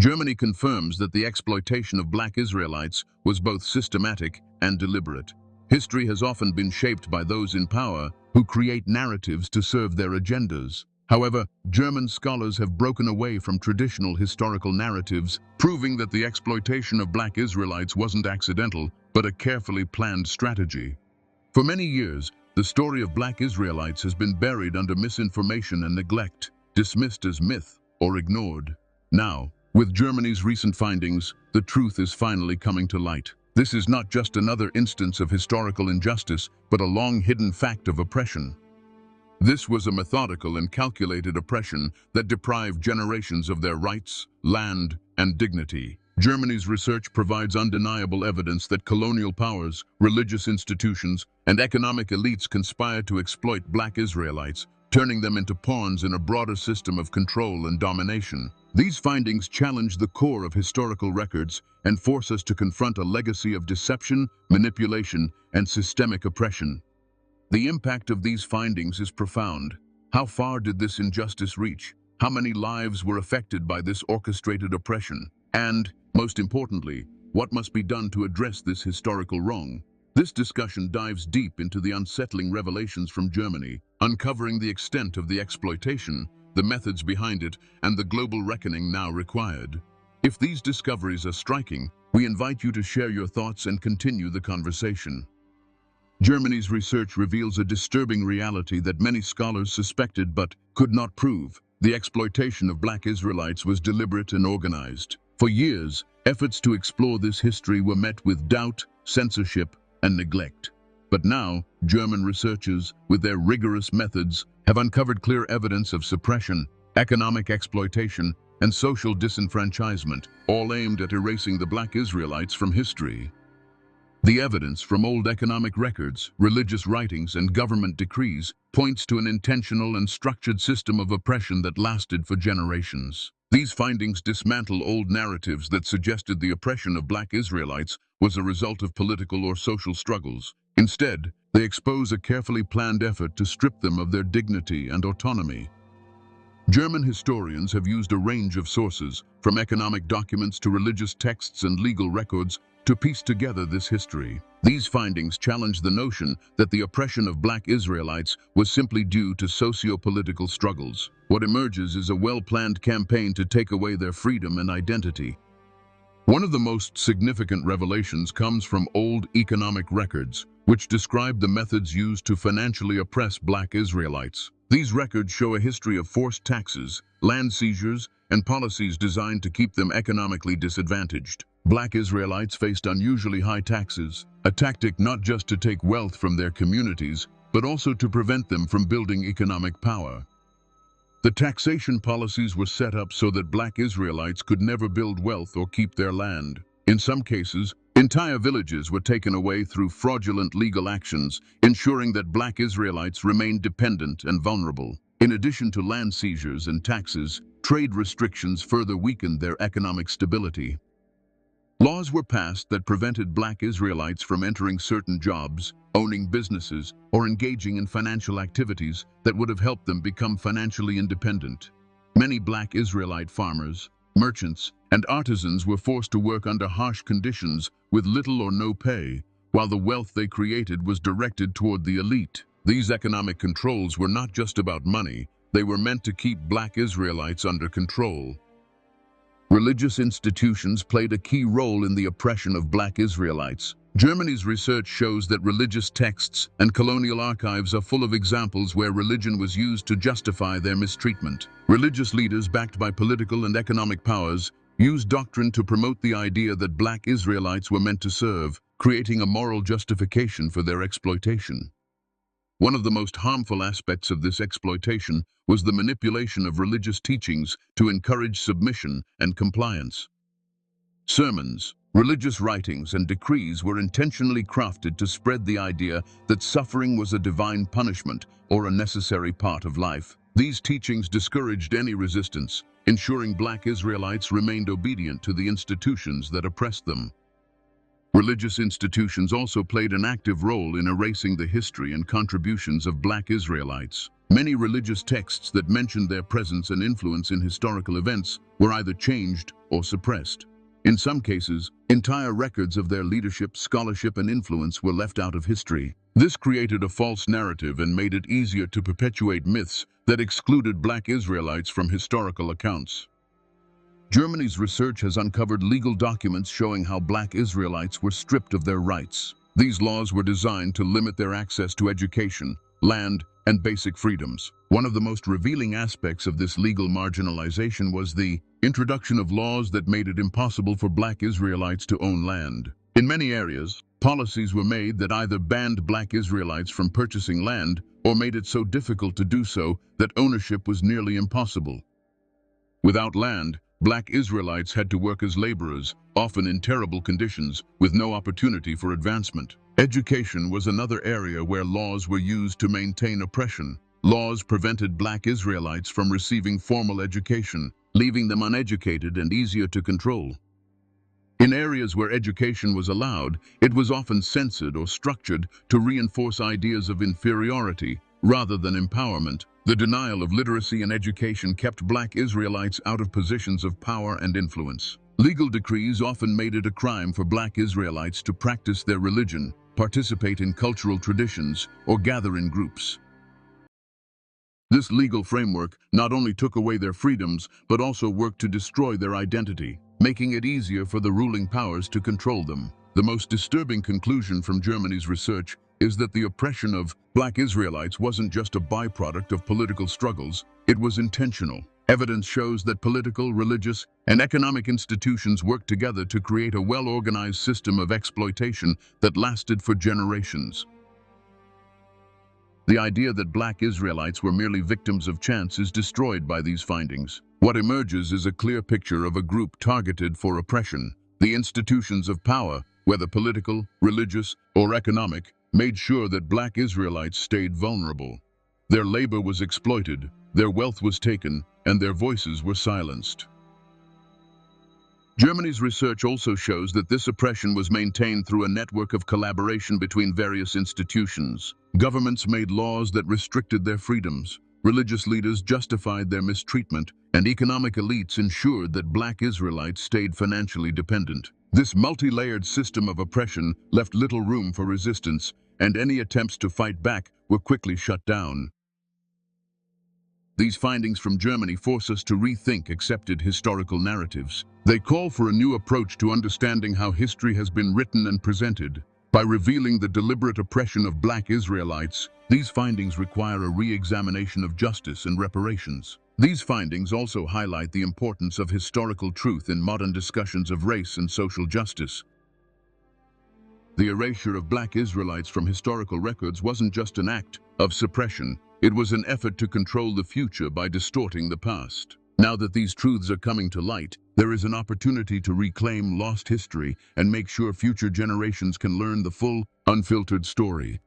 Germany confirms that the exploitation of Black Israelites was both systematic and deliberate. History has often been shaped by those in power who create narratives to serve their agendas. However, German scholars have broken away from traditional historical narratives, proving that the exploitation of Black Israelites wasn't accidental, but a carefully planned strategy. For many years, the story of Black Israelites has been buried under misinformation and neglect, dismissed as myth or ignored. Now, with Germany's recent findings, the truth is finally coming to light. This is not just another instance of historical injustice, but a long-hidden fact of oppression. This was a methodical and calculated oppression that deprived generations of their rights, land, and dignity. Germany's research provides undeniable evidence that colonial powers, religious institutions, and economic elites conspired to exploit Black Israelites, turning them into pawns in a broader system of control and domination. These findings challenge the core of historical records and force us to confront a legacy of deception, manipulation, and systemic oppression. The impact of these findings is profound. How far did this injustice reach? How many lives were affected by this orchestrated oppression? And, most importantly, what must be done to address this historical wrong? This discussion dives deep into the unsettling revelations from Germany, uncovering the extent of the exploitation, the methods behind it, and the global reckoning now required. If these discoveries are striking, we invite you to share your thoughts and continue the conversation. Germany's research reveals a disturbing reality that many scholars suspected but could not prove. The exploitation of Black Israelites was deliberate and organized. For years, efforts to explore this history were met with doubt, censorship, and neglect. But now, German researchers, with their rigorous methods, have uncovered clear evidence of suppression, economic exploitation, and social disenfranchisement, all aimed at erasing the Black Israelites from history. The evidence from old economic records, religious writings, and government decrees points to an intentional and structured system of oppression that lasted for generations. These findings dismantle old narratives that suggested the oppression of Black Israelites was a result of political or social struggles. Instead, they expose a carefully planned effort to strip them of their dignity and autonomy. German historians have used a range of sources, from economic documents to religious texts and legal records, to piece together this history. These findings challenge the notion that the oppression of Black Israelites was simply due to socio-political struggles. What emerges is a well-planned campaign to take away their freedom and identity. One of the most significant revelations comes from old economic records, which describe the methods used to financially oppress Black Israelites. These records show a history of forced taxes, land seizures, and policies designed to keep them economically disadvantaged. Black Israelites faced unusually high taxes, a tactic not just to take wealth from their communities, but also to prevent them from building economic power. The taxation policies were set up so that Black Israelites could never build wealth or keep their land. In some cases, entire villages were taken away through fraudulent legal actions, ensuring that Black Israelites remained dependent and vulnerable. In addition to land seizures and taxes, trade restrictions further weakened their economic stability. Laws were passed that prevented Black Israelites from entering certain jobs, owning businesses, or engaging in financial activities that would have helped them become financially independent. Many Black Israelite farmers, merchants, and artisans were forced to work under harsh conditions with little or no pay, while the wealth they created was directed toward the elite. These economic controls were not just about money, they were meant to keep Black Israelites under control. Religious institutions played a key role in the oppression of Black Israelites. Germany's research shows that religious texts and colonial archives are full of examples where religion was used to justify their mistreatment. Religious leaders, backed by political and economic powers, used doctrine to promote the idea that Black Israelites were meant to serve, creating a moral justification for their exploitation. One of the most harmful aspects of this exploitation was the manipulation of religious teachings to encourage submission and compliance. Sermons, religious writings, and decrees were intentionally crafted to spread the idea that suffering was a divine punishment or a necessary part of life. These teachings discouraged any resistance, ensuring Black Israelites remained obedient to the institutions that oppressed them. Religious institutions also played an active role in erasing the history and contributions of Black Israelites. Many religious texts that mentioned their presence and influence in historical events were either changed or suppressed. In some cases, entire records of their leadership, scholarship, and influence were left out of history. This created a false narrative and made it easier to perpetuate myths that excluded Black Israelites from historical accounts. Germany's research has uncovered legal documents showing how Black Israelites were stripped of their rights. These laws were designed to limit their access to education, land, and basic freedoms. One of the most revealing aspects of this legal marginalization was the introduction of laws that made it impossible for Black Israelites to own land. In many areas, policies were made that either banned Black Israelites from purchasing land or made it so difficult to do so that ownership was nearly impossible. Without land, Black Israelites had to work as laborers, often in terrible conditions, with no opportunity for advancement. Education was another area where laws were used to maintain oppression. Laws prevented Black Israelites from receiving formal education, leaving them uneducated and easier to control. In areas where education was allowed, it was often censored or structured to reinforce ideas of inferiority rather than empowerment. The denial of literacy and education kept Black Israelites out of positions of power and influence. Legal decrees often made it a crime for Black Israelites to practice their religion, participate in cultural traditions, or gather in groups. This legal framework not only took away their freedoms, but also worked to destroy their identity, making it easier for the ruling powers to control them. The most disturbing conclusion from Germany's research is that the oppression of Black Israelites wasn't just a byproduct of political struggles, it was intentional. Evidence shows that political, religious, and economic institutions worked together to create a well-organized system of exploitation that lasted for generations. The idea that Black Israelites were merely victims of chance is destroyed by these findings. What emerges is a clear picture of a group targeted for oppression. The institutions of power, whether political, religious, or economic, made sure that Black Israelites stayed vulnerable. Their labor was exploited, their wealth was taken, and their voices were silenced. Germany's research also shows that this oppression was maintained through a network of collaboration between various institutions. Governments made laws that restricted their freedoms, religious leaders justified their mistreatment, and economic elites ensured that Black Israelites stayed financially dependent. This multi-layered system of oppression left little room for resistance, and any attempts to fight back were quickly shut down. These findings from Germany force us to rethink accepted historical narratives. They call for a new approach to understanding how history has been written and presented. By revealing the deliberate oppression of Black Israelites, these findings require a re-examination of justice and reparations. These findings also highlight the importance of historical truth in modern discussions of race and social justice. The erasure of Black Israelites from historical records wasn't just an act of suppression, it was an effort to control the future by distorting the past. Now that these truths are coming to light, there is an opportunity to reclaim lost history and make sure future generations can learn the full, unfiltered story.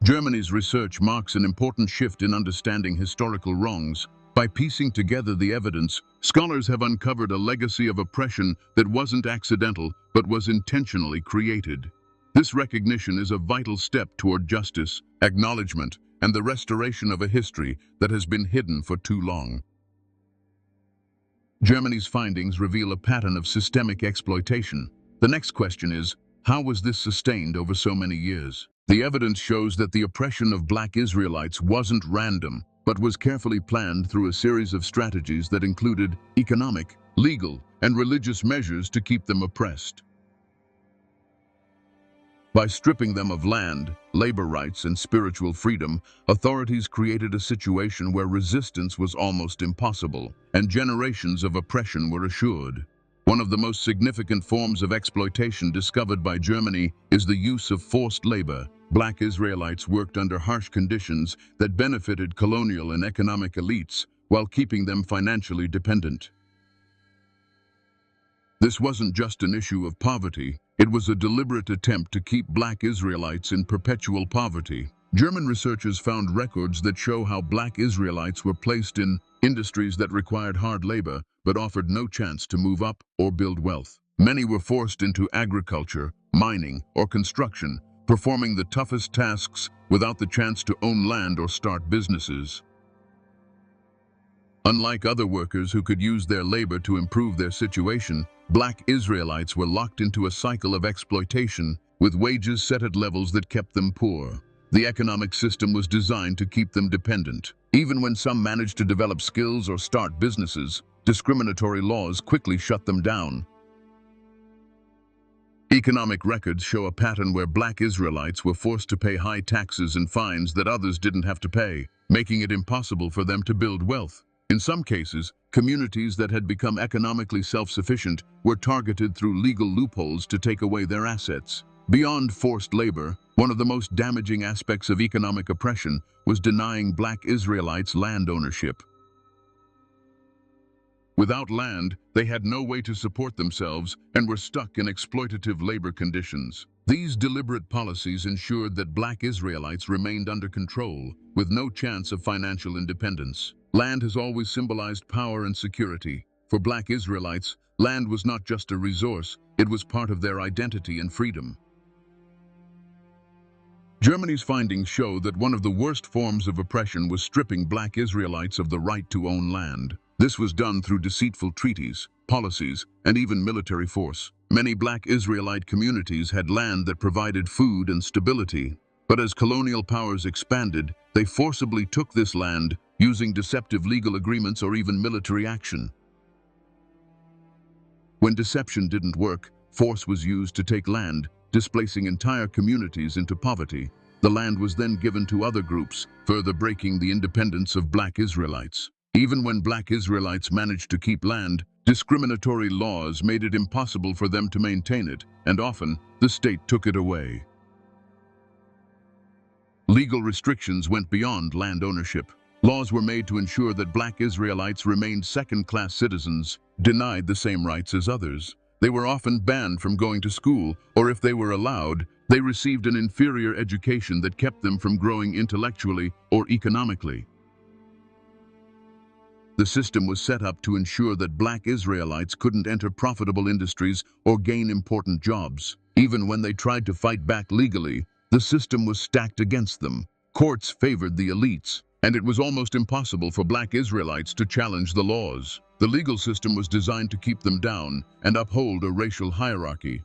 Germany's research marks an important shift in understanding historical wrongs. By piecing together the evidence, scholars have uncovered a legacy of oppression that wasn't accidental but was intentionally created. This recognition is a vital step toward justice, acknowledgement, and the restoration of a history that has been hidden for too long. Germany's findings reveal a pattern of systemic exploitation. The next question is, how was this sustained over so many years? The evidence shows that the oppression of Black Israelites wasn't random, but was carefully planned through a series of strategies that included economic, legal, and religious measures to keep them oppressed. By stripping them of land, labor rights, and spiritual freedom, authorities created a situation where resistance was almost impossible, and generations of oppression were assured. One of the most significant forms of exploitation discovered by Germany is the use of forced labor. Black Israelites worked under harsh conditions that benefited colonial and economic elites while keeping them financially dependent. This wasn't just an issue of poverty, it was a deliberate attempt to keep Black Israelites in perpetual poverty. German researchers found records that show how Black Israelites were placed in industries that required hard labor but offered no chance to move up or build wealth. Many were forced into agriculture, mining, or construction, performing the toughest tasks without the chance to own land or start businesses. Unlike other workers who could use their labor to improve their situation, Black Israelites were locked into a cycle of exploitation, with wages set at levels that kept them poor. The economic system was designed to keep them dependent. Even when some managed to develop skills or start businesses, discriminatory laws quickly shut them down. Economic records show a pattern where Black Israelites were forced to pay high taxes and fines that others didn't have to pay, making it impossible for them to build wealth. In some cases, communities that had become economically self-sufficient were targeted through legal loopholes to take away their assets. Beyond forced labor, one of the most damaging aspects of economic oppression was denying Black Israelites land ownership. Without land, they had no way to support themselves and were stuck in exploitative labor conditions. These deliberate policies ensured that Black Israelites remained under control, with no chance of financial independence. Land has always symbolized power and security. For Black Israelites, land was not just a resource, it was part of their identity and freedom. Germany's findings show that one of the worst forms of oppression was stripping Black Israelites of the right to own land. This was done through deceitful treaties, policies, and even military force. Many Black Israelite communities had land that provided food and stability, but as colonial powers expanded, they forcibly took this land, using deceptive legal agreements or even military action. When deception didn't work, force was used to take land, displacing entire communities into poverty. The land was then given to other groups, further breaking the independence of Black Israelites. Even when Black Israelites managed to keep land, discriminatory laws made it impossible for them to maintain it, and often, the state took it away. Legal restrictions went beyond land ownership. Laws were made to ensure that Black Israelites remained second-class citizens, denied the same rights as others. They were often banned from going to school, or if they were allowed, they received an inferior education that kept them from growing intellectually or economically. The system was set up to ensure that Black Israelites couldn't enter profitable industries or gain important jobs. Even when they tried to fight back legally, the system was stacked against them. Courts favored the elites, and it was almost impossible for Black Israelites to challenge the laws. The legal system was designed to keep them down and uphold a racial hierarchy.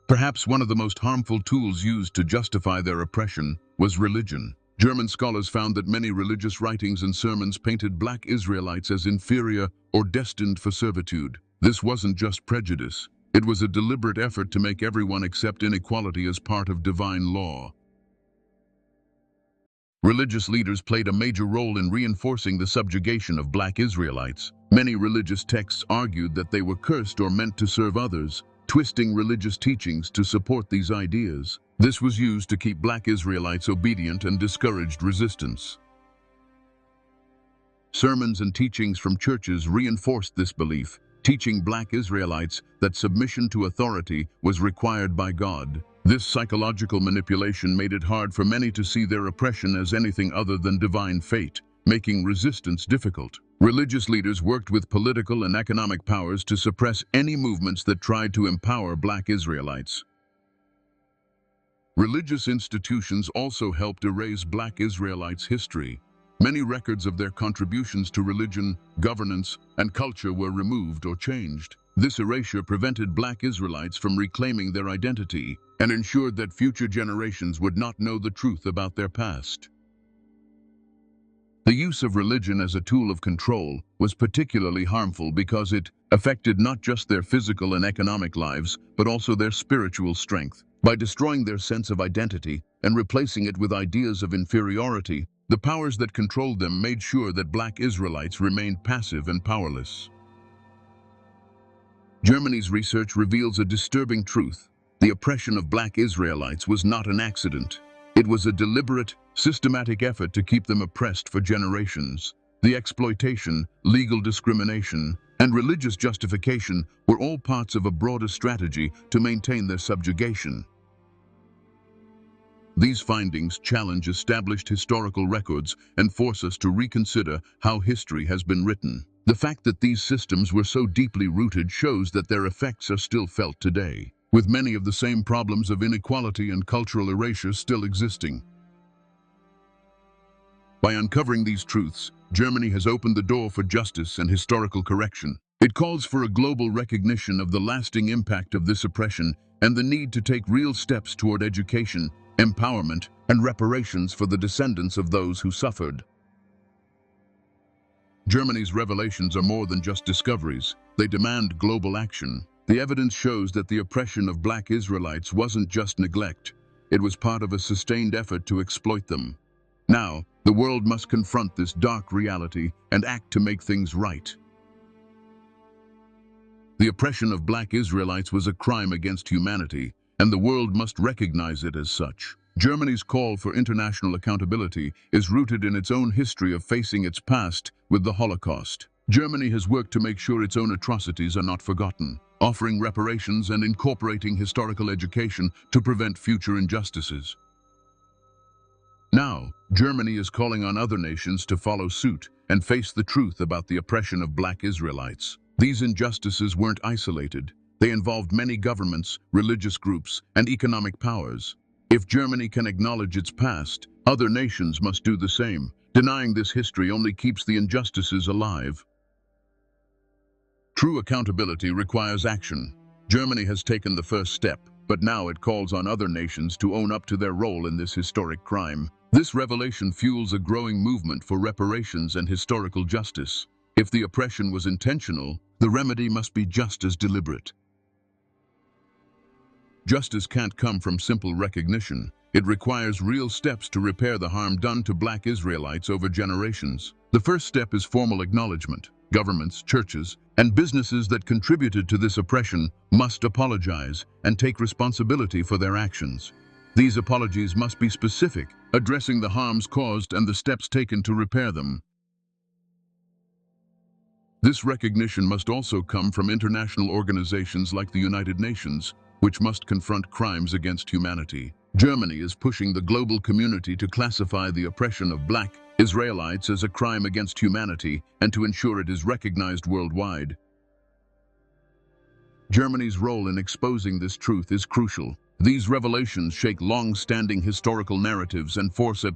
Perhaps one of the most harmful tools used to justify their oppression was religion. German scholars found that many religious writings and sermons painted Black Israelites as inferior or destined for servitude. This wasn't just prejudice. It was a deliberate effort to make everyone accept inequality as part of divine law. Religious leaders played a major role in reinforcing the subjugation of Black Israelites. Many religious texts argued that they were cursed or meant to serve others, twisting religious teachings to support these ideas. This was used to keep Black Israelites obedient and discouraged resistance. Sermons and teachings from churches reinforced this belief, teaching Black Israelites that submission to authority was required by God. This psychological manipulation made it hard for many to see their oppression as anything other than divine fate, making resistance difficult. Religious leaders worked with political and economic powers to suppress any movements that tried to empower Black Israelites. Religious institutions also helped erase Black Israelites' history. Many records of their contributions to religion, governance, and culture were removed or changed. This erasure prevented Black Israelites from reclaiming their identity and ensured that future generations would not know the truth about their past. The use of religion as a tool of control was particularly harmful because it affected not just their physical and economic lives, but also their spiritual strength. By destroying their sense of identity and replacing it with ideas of inferiority, the powers that controlled them made sure that Black Israelites remained passive and powerless. Germany's research reveals a disturbing truth. The oppression of Black Israelites was not an accident. It was a deliberate, systematic effort to keep them oppressed for generations. The exploitation, legal discrimination, and religious justification were all parts of a broader strategy to maintain their subjugation. These findings challenge established historical records and force us to reconsider how history has been written. The fact that these systems were so deeply rooted shows that their effects are still felt today, with many of the same problems of inequality and cultural erasure still existing. By uncovering these truths, Germany has opened the door for justice and historical correction. It calls for a global recognition of the lasting impact of this oppression and the need to take real steps toward education, empowerment, and reparations for the descendants of those who suffered. Germany's revelations are more than just discoveries. They demand global action. The evidence shows that the oppression of Black Israelites wasn't just neglect. It was part of a sustained effort to exploit them. Now, the world must confront this dark reality and act to make things right. The oppression of Black Israelites was a crime against humanity, and the world must recognize it as such. Germany's call for international accountability is rooted in its own history of facing its past with the Holocaust. Germany has worked to make sure its own atrocities are not forgotten, offering reparations and incorporating historical education to prevent future injustices. Now, Germany is calling on other nations to follow suit and face the truth about the oppression of Black Israelites. These injustices weren't isolated. They involved many governments, religious groups, and economic powers. If Germany can acknowledge its past, other nations must do the same. Denying this history only keeps the injustices alive. True accountability requires action. Germany has taken the first step, but now it calls on other nations to own up to their role in this historic crime. This revelation fuels a growing movement for reparations and historical justice. If the oppression was intentional, the remedy must be just as deliberate. Justice can't come from simple recognition. It requires real steps to repair the harm done to Black Israelites over generations. The first step is formal acknowledgement. Governments, churches, and businesses that contributed to this oppression must apologize and take responsibility for their actions. These apologies must be specific, addressing the harms caused and the steps taken to repair them. This recognition must also come from international organizations like the United Nations, which must confront crimes against humanity. Germany is pushing the global community to classify the oppression of Black Israelites as a crime against humanity and to ensure it is recognized worldwide. Germany's role in exposing this truth is crucial. These revelations shake long-standing historical narratives and force a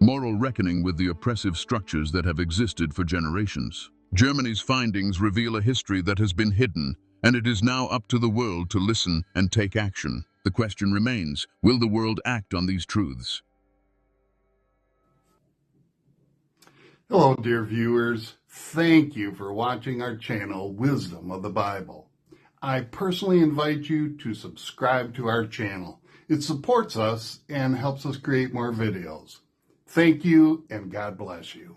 moral reckoning with the oppressive structures that have existed for generations. Germany's findings reveal a history that has been hidden, and it is now up to the world to listen and take action. The question remains, will the world act on these truths? Hello, dear viewers. Thank you for watching our channel, Wisdom of the Bible. I personally invite you to subscribe to our channel. It supports us and helps us create more videos. Thank you, and God bless you.